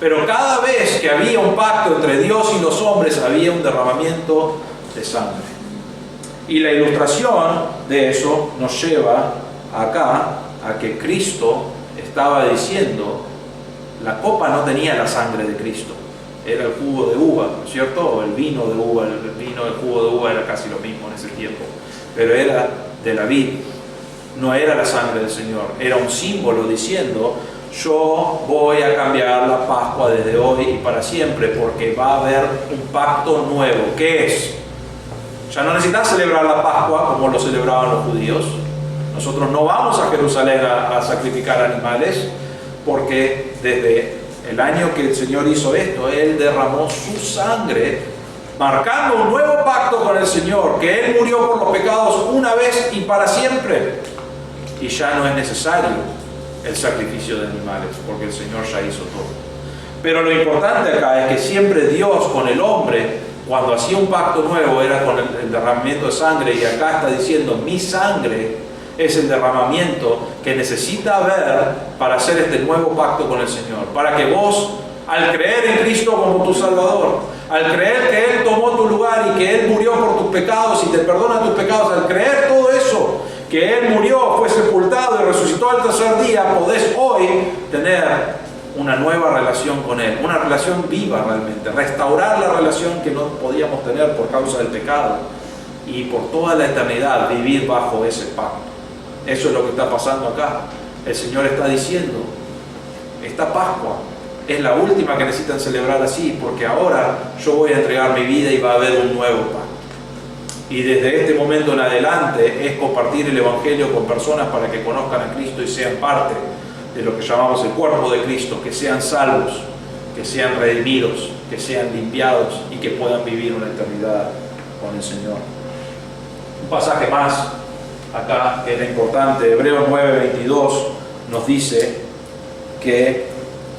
A: Pero cada vez que había un pacto entre Dios y los hombres, había un derramamiento de sangre. Y la ilustración de eso nos lleva acá a que Cristo estaba diciendo: la copa no tenía la sangre de Cristo, era el jugo de uva, ¿no es cierto? O el vino de uva. El jugo de uva era casi lo mismo en ese tiempo, pero era de la vid, no era la sangre del Señor. Era un símbolo diciendo: yo voy a cambiar la Pascua desde hoy y para siempre, porque va a haber un pacto nuevo. ¿Qué es? Ya no necesitas celebrar la Pascua como lo celebraban los judíos. Nosotros no vamos a Jerusalén a sacrificar animales, porque desde el año que el Señor hizo esto, Él derramó su sangre, marcando un nuevo pacto con el Señor, que Él murió por los pecados una vez y para siempre. Y ya no es necesario el sacrificio de animales, porque el Señor ya hizo todo. Pero lo importante acá es que siempre Dios con el hombre, cuando hacía un pacto nuevo, era con el derramamiento de sangre, y acá está diciendo: mi sangre es el derramamiento que necesita haber para hacer este nuevo pacto con el Señor. Para que vos, al creer en Cristo como tu Salvador, al creer que Él tomó tu lugar y que Él murió por tus pecados y te perdona tus pecados, al creer todo eso, que Él murió, fue sepultado y resucitó al tercer día, podés hoy tener una nueva relación con Él, una relación viva realmente, restaurar la relación que no podíamos tener por causa del pecado, y por toda la eternidad vivir bajo ese pacto. Eso es lo que está pasando acá. el Señor está diciendo, esta Pascua es la última que necesitan celebrar así, porque ahora yo voy a entregar mi vida y va a haber un nuevo pacto. Y desde este momento en adelante es compartir el Evangelio con personas para que conozcan a Cristo y sean parte de lo que llamamos el cuerpo de Cristo, que sean salvos, que sean redimidos, que sean limpiados y que puedan vivir una eternidad con el Señor. Un pasaje más acá que era importante, Hebreos 9:22 nos dice que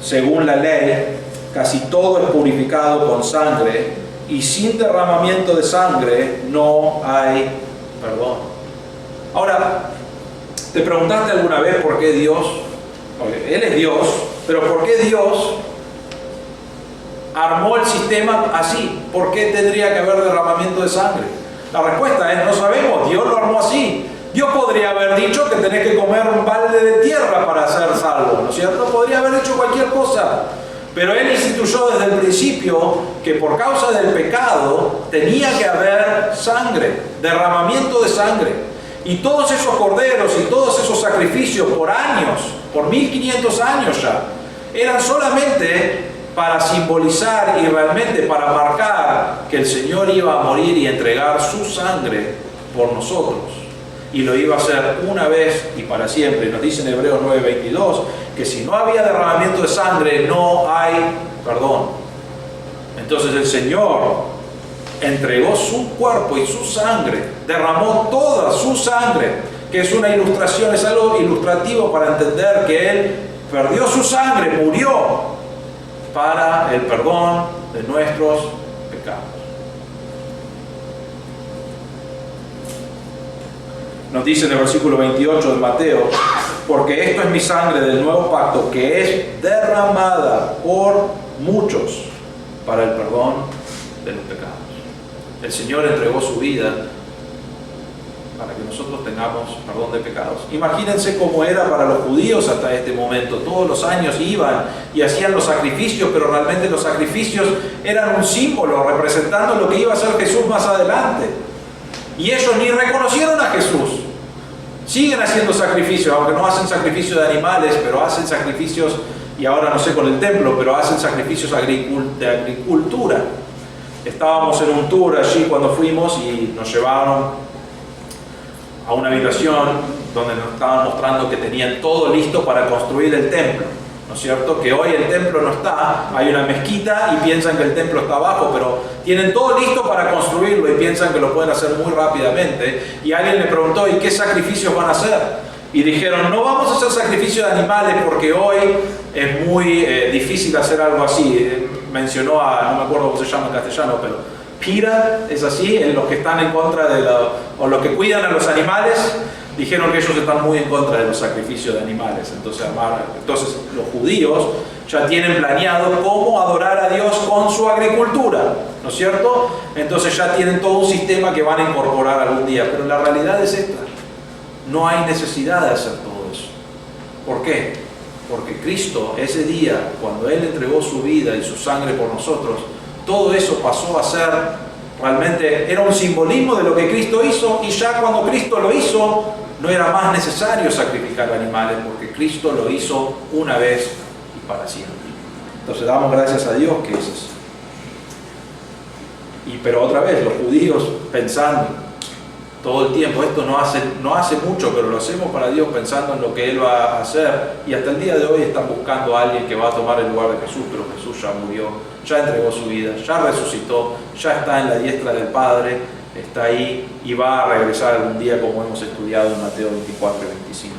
A: según la ley casi todo es purificado con sangre y sin derramamiento de sangre no hay perdón. Ahora, ¿te preguntaste alguna vez por qué Dios? Porque Él es Dios, pero ¿por qué Dios armó el sistema así? ¿Por qué tendría que haber derramamiento de sangre? La respuesta es, no sabemos, Dios lo armó así. Dios podría haber dicho que tenés que comer un balde de tierra para ser salvo, ¿no es cierto? Podría haber dicho cualquier cosa. Pero Él instituyó desde el principio que por causa del pecado tenía que haber sangre, derramamiento de sangre. Y todos esos corderos y todos esos sacrificios por años, por 1500 años ya, eran solamente para simbolizar y realmente para marcar que el Señor iba a morir y entregar su sangre por nosotros. Y lo iba a hacer una vez y para siempre. Nos dice en Hebreos 9:22 que si no había derramamiento de sangre no hay perdón. Entonces el Señor entregó su cuerpo y su sangre, derramó toda su sangre, que es una ilustración, es algo ilustrativo para entender que Él perdió su sangre, murió para el perdón de nuestros pecados. Nos dice en el versículo 28 de Mateo, porque esto es mi sangre del nuevo pacto que es derramada por muchos para el perdón de los pecados. El Señor entregó su vida para que nosotros tengamos perdón de pecados. Imagínense cómo era para los judíos hasta este momento. Todos los años iban y hacían los sacrificios, pero realmente los sacrificios eran un símbolo representando lo que iba a ser Jesús más adelante. Y ellos ni reconocieron a Jesús. Siguen haciendo sacrificios, aunque no hacen sacrificios de animales, pero hacen sacrificios, y ahora no sé con el templo, pero hacen sacrificios de agricultura. Estábamos en un tour allí cuando fuimos y nos llevaron a una habitación donde nos estaban mostrando que tenían todo listo para construir el templo, ¿no es cierto? Que hoy el templo no está, hay una mezquita y piensan que el templo está abajo, pero tienen todo listo para construirlo y piensan que lo pueden hacer muy rápidamente. Y alguien le preguntó, ¿y qué sacrificios van a hacer? Y dijeron, no vamos a hacer sacrificio de animales porque hoy es muy difícil hacer algo así. Mencionó a, no me acuerdo cómo se llama en castellano, pero Pira, es así, en los que están en contra de o los que cuidan a los animales, dijeron que ellos están muy en contra de los sacrificios de animales. Entonces los judíos ya tienen planeado cómo adorar a Dios con su agricultura, ¿no es cierto? Entonces ya tienen todo un sistema que van a incorporar algún día, pero la realidad es esta. No hay necesidad de hacer todo eso. ¿Por qué? Porque Cristo, ese día, cuando Él entregó su vida y su sangre por nosotros, todo eso pasó a ser, realmente era un simbolismo de lo que Cristo hizo, y ya cuando Cristo lo hizo, no era más necesario sacrificar animales, porque Cristo lo hizo una vez y para siempre. Entonces damos gracias a Dios que es así. Pero otra vez, los judíos pensando todo el tiempo, esto no hace mucho, pero lo hacemos para Dios pensando en lo que Él va a hacer, y hasta el día de hoy están buscando a alguien que va a tomar el lugar de Jesús, pero Jesús ya murió, ya entregó su vida, ya resucitó, ya está en la diestra del Padre, está ahí y va a regresar algún día, como hemos estudiado en Mateo 24 y 25.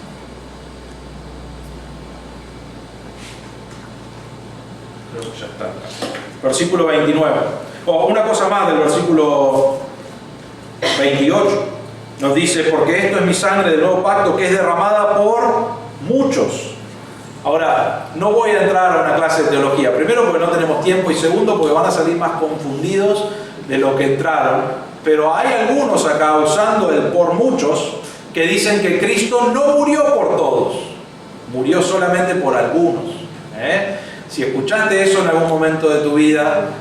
A: Creo que ya está. Versículo 29. Una cosa más del versículo 28. Nos dice, porque esto es mi sangre del nuevo pacto que es derramada por muchos. Ahora, no voy a entrar a una clase de teología. Primero porque no tenemos tiempo, y segundo porque van a salir más confundidos de lo que entraron. Pero hay algunos acá usando el por muchos que dicen que Cristo no murió por todos, murió solamente por algunos. Si escuchaste eso en algún momento de tu vida,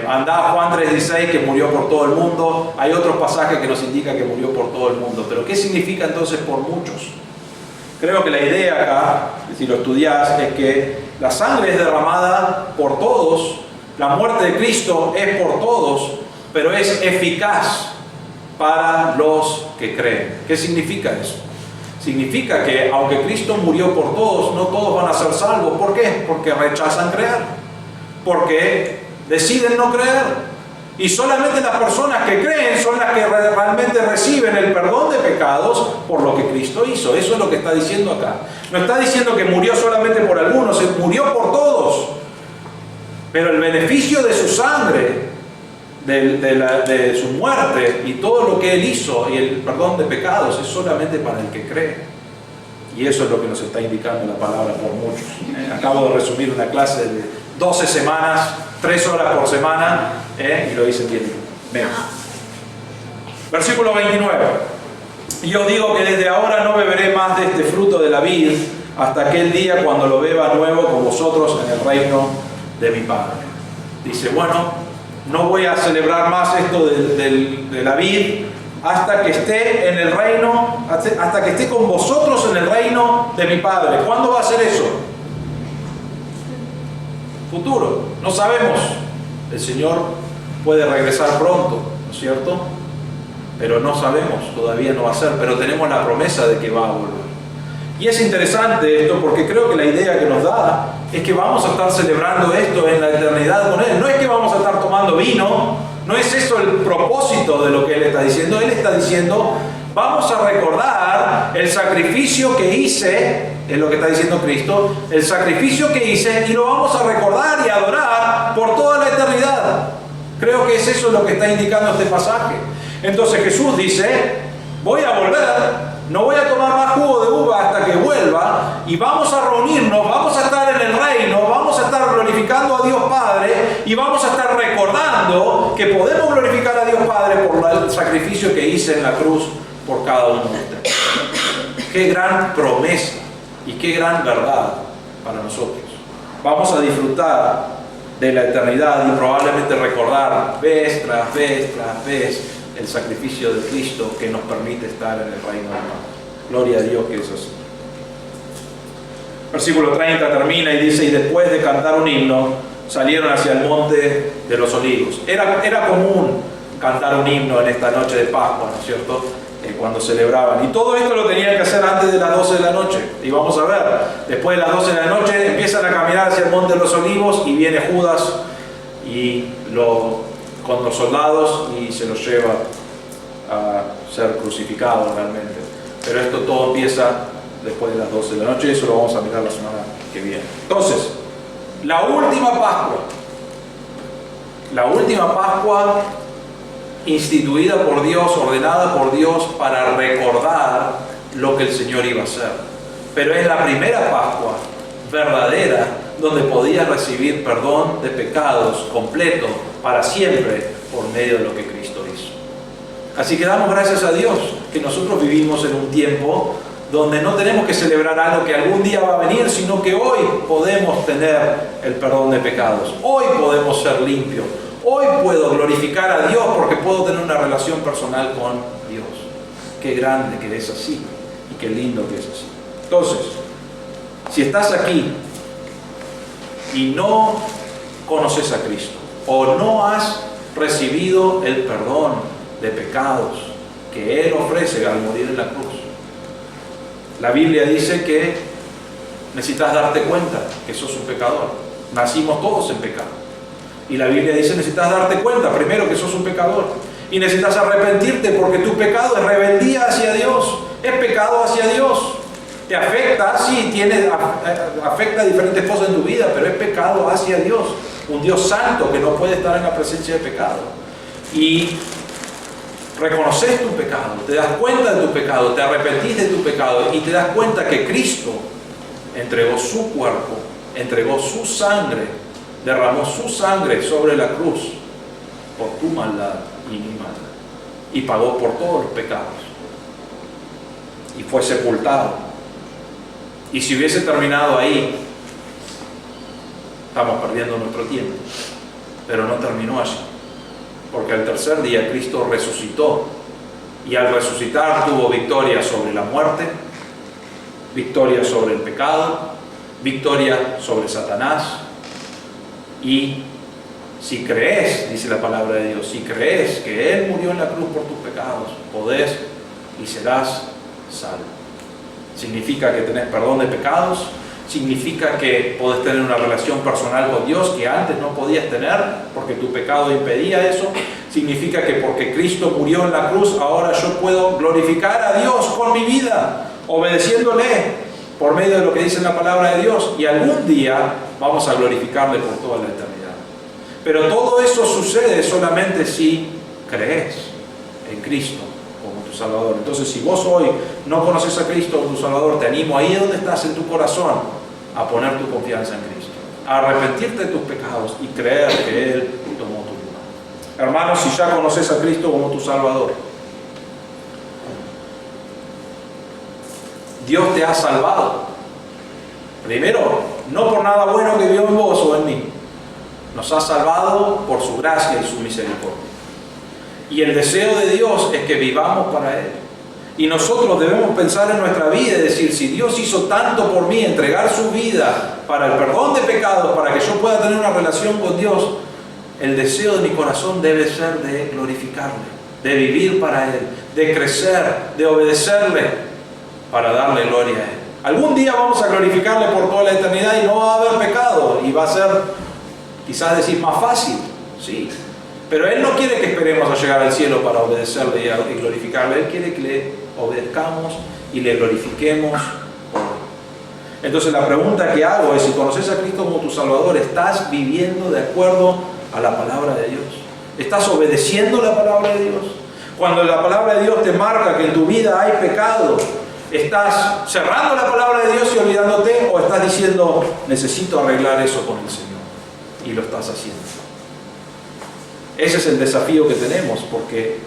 A: andá a Juan 3:16 que murió por todo el mundo. Hay otros pasajes que nos indican que murió por todo el mundo. Pero ¿qué significa entonces por muchos? Creo que la idea acá, si lo estudiás, es que la sangre es derramada por todos, la muerte de Cristo es por todos, pero es eficaz para los que creen. ¿Qué significa eso? Significa que aunque Cristo murió por todos, no todos van a ser salvos. ¿Por qué? Porque rechazan creer, porque deciden no creer. Y solamente las personas que creen son las que realmente reciben el perdón de pecados por lo que Cristo hizo. Eso es lo que está diciendo acá. No está diciendo que murió solamente por algunos, murió por todos. Pero el beneficio de su sangre, de su muerte y todo lo que Él hizo y el perdón de pecados es solamente para el que cree. Y eso es lo que nos está indicando la palabra por muchos. Acabo de resumir una clase de 12 semanas, 3 horas por semana, y lo hice bien. Versículo 29. Yo digo que desde ahora no beberé más de este fruto de la vid hasta aquel día cuando lo beba nuevo con vosotros en el reino de mi Padre. Dice, bueno, no voy a celebrar más esto de la vid hasta que esté en el reino, hasta que esté con vosotros en el reino de mi Padre. ¿Cuándo va a ser eso? Futuro, no sabemos. El Señor puede regresar pronto, ¿no es cierto? Pero no sabemos, todavía no va a ser, pero tenemos la promesa de que va a volver. Y es interesante esto porque creo que la idea que nos da es que vamos a estar celebrando esto en la eternidad con Él. No es que vamos a estar tomando vino, no es eso el propósito de lo que Él está diciendo. Él está diciendo, vamos a recordar el sacrificio que hice, es lo que está diciendo Cristo, el sacrificio que hice, y lo vamos a recordar y adorar por toda la eternidad. Creo que es eso lo que está indicando este pasaje. Entonces Jesús dice, voy a volver, no voy a tomar más jugo de uva hasta que vuelva, y vamos a reunirnos, vamos a estar en el reino, vamos a estar glorificando a Dios Padre, y vamos a estar recordando que podemos glorificar a Dios Padre por el sacrificio que hice en la cruz por cada uno de ustedes. Qué gran promesa y qué gran verdad para nosotros. Vamos a disfrutar de la eternidad y probablemente recordar vez tras vez tras vez el sacrificio de Cristo que nos permite estar en el reino de Dios. Gloria a Dios que es así. Versículo 30 termina y dice, y después de cantar un himno, salieron hacia el monte de los olivos. Era común cantar un himno en esta noche de Pascua, ¿no es cierto? Cuando celebraban. Y todo esto lo tenían que hacer antes de las 12 de la noche. Y vamos a ver, después de las 12 de la noche empiezan a caminar hacia el monte de los olivos y viene Judas y con los soldados y se los lleva a ser crucificado realmente. Pero esto todo empieza después de las 12 de la noche y eso lo vamos a mirar la semana que viene. Entonces, la última Pascua instituida por Dios, ordenada por Dios para recordar lo que el Señor iba a hacer. Pero es la primera Pascua verdadera donde podías recibir perdón de pecados completo para siempre por medio de lo que Cristo hizo. Así que damos gracias a Dios que nosotros vivimos en un tiempo donde no tenemos que celebrar algo que algún día va a venir, sino que hoy podemos tener el perdón de pecados. Hoy podemos ser limpios. Hoy puedo glorificar a Dios porque puedo tener una relación personal con Dios. Qué grande que es así y qué lindo que es así. Entonces, si estás aquí y no conoces a Cristo o no has recibido el perdón de pecados que Él ofrece al morir en la cruz, la Biblia dice que necesitas darte cuenta que sos un pecador. Nacimos todos en pecado. Y la Biblia dice, necesitas darte cuenta primero que sos un pecador. Y necesitas arrepentirte porque tu pecado es rebeldía hacia Dios. Es pecado hacia Dios. Te afecta, sí, afecta a diferentes cosas en tu vida, pero es pecado hacia Dios. Un Dios santo que no puede estar en la presencia de pecado. Y reconoces tu pecado, te das cuenta de tu pecado, te arrepentís de tu pecado y te das cuenta que Cristo entregó su cuerpo, entregó su sangre, derramó su sangre sobre la cruz por tu maldad y mi maldad y pagó por todos los pecados y fue sepultado. Y si hubiese terminado ahí, estamos perdiendo nuestro tiempo, pero no terminó allí, porque al tercer día Cristo resucitó y al resucitar tuvo victoria sobre la muerte, victoria sobre el pecado, victoria sobre Satanás. Y si crees, dice la palabra de Dios, si crees que Él murió en la cruz por tus pecados, podés y serás salvo. Significa que tenés perdón de pecados, significa que podés tener una relación personal con Dios que antes no podías tener porque tu pecado impedía eso. Significa que porque Cristo murió en la cruz, ahora yo puedo glorificar a Dios con mi vida, obedeciéndole por medio de lo que dice la palabra de Dios, y algún día vamos a glorificarle por toda la eternidad. Pero todo eso sucede solamente si crees en Cristo como tu Salvador. Entonces, si vos hoy no conoces a Cristo como tu Salvador, te animo ahí donde estás en tu corazón a poner tu confianza en Cristo, a arrepentirte de tus pecados y creer que Él tomó tu lugar. Hermanos, si ya conoces a Cristo como tu Salvador, Dios te ha salvado. Primero, no por nada bueno que vio en vos o en mí. Nos ha salvado por su gracia y su misericordia. Y el deseo de Dios es que vivamos para Él. Y nosotros debemos pensar en nuestra vida y decir, si Dios hizo tanto por mí, entregar su vida para el perdón de pecados, para que yo pueda tener una relación con Dios, el deseo de mi corazón debe ser de glorificarle, de vivir para Él, de crecer, de obedecerle, para darle gloria a Él. Algún día vamos a glorificarle por toda la eternidad y no va a haber pecado, y va a ser, quizás decir, más fácil, sí. Pero Él no quiere que esperemos a llegar al cielo para obedecerle y glorificarle. Él quiere que le obedezcamos y le glorifiquemos por Él. Entonces la pregunta que hago es, si conoces a Cristo como tu Salvador, ¿estás viviendo de acuerdo a la palabra de Dios? ¿Estás obedeciendo la palabra de Dios? Cuando la palabra de Dios te marca que en tu vida hay pecado, ¿estás cerrando la palabra de Dios y olvidándote? ¿O estás diciendo, necesito arreglar eso con el Señor? Y lo estás haciendo. Ese es el desafío que tenemos, porque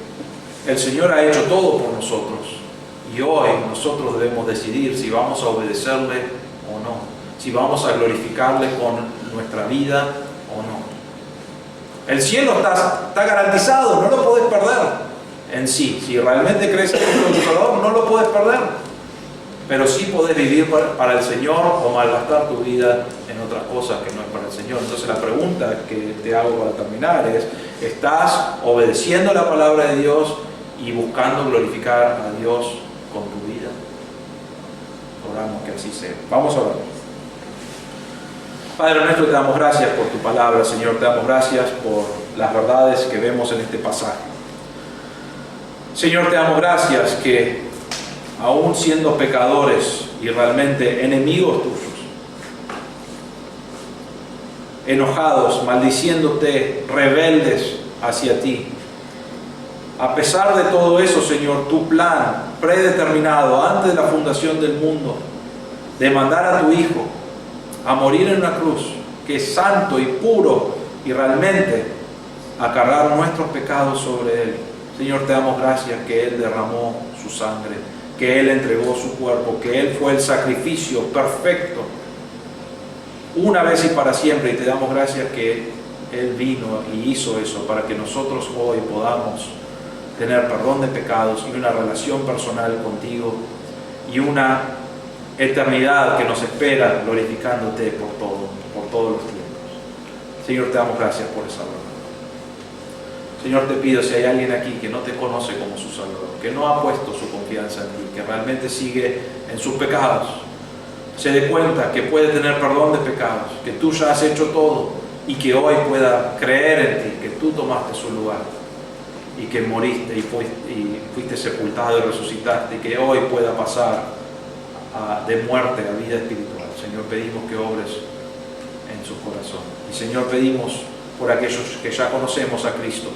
A: el Señor ha hecho todo por nosotros. Y hoy nosotros debemos decidir si vamos a obedecerle o no. Si vamos a glorificarle con nuestra vida o no. El cielo está garantizado, no lo podés perder en sí. Si realmente crees en tu Salvador, no lo podés perder. Pero sí podés vivir para el Señor o malgastar tu vida en otras cosas que no es para el Señor. Entonces la pregunta que te hago para terminar es, ¿estás obedeciendo la palabra de Dios y buscando glorificar a Dios con tu vida? Oramos que así sea. Vamos a orar. Padre nuestro, te damos gracias por tu palabra, Señor. Te damos gracias por las verdades que vemos en este pasaje. Señor, te damos gracias que aún siendo pecadores y realmente enemigos tuyos, enojados, maldiciéndote, rebeldes hacia ti, a pesar de todo eso, Señor, tu plan predeterminado antes de la fundación del mundo, de mandar a tu Hijo a morir en una cruz, que es santo y puro, y realmente a cargar nuestros pecados sobre Él. Señor, te damos gracias que Él derramó su sangre, que Él entregó su cuerpo, que Él fue el sacrificio perfecto, una vez y para siempre, y te damos gracias que Él vino y hizo eso para que nosotros hoy podamos tener perdón de pecados y una relación personal contigo y una eternidad que nos espera glorificándote por todos los tiempos. Señor, te damos gracias por esa verdad. Señor, te pido, si hay alguien aquí que no te conoce como su Salvador, que no ha puesto su confianza en ti, que realmente sigue en sus pecados, se dé cuenta que puede tener perdón de pecados, que tú ya has hecho todo y que hoy pueda creer en ti, que tú tomaste su lugar y que moriste y fuiste sepultado y resucitaste, y que hoy pueda pasar de muerte a vida espiritual. Señor, pedimos que obres en su corazón. Y Señor, pedimos por aquellos que ya conocemos a Cristo,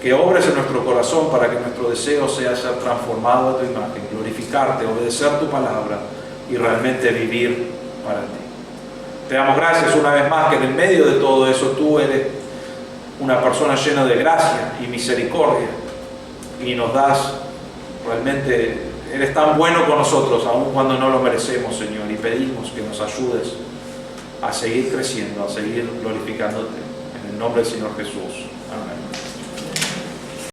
A: que obres en nuestro corazón para que nuestro deseo sea ser transformado a tu imagen, glorificarte, obedecer tu palabra y realmente vivir para ti. Te damos gracias una vez más que en el medio de todo eso tú eres una persona llena de gracia y misericordia y nos das, realmente eres tan bueno con nosotros aun cuando no lo merecemos, Señor, y pedimos que nos ayudes a seguir creciendo, a seguir glorificándote en el nombre del Señor Jesús. Amén.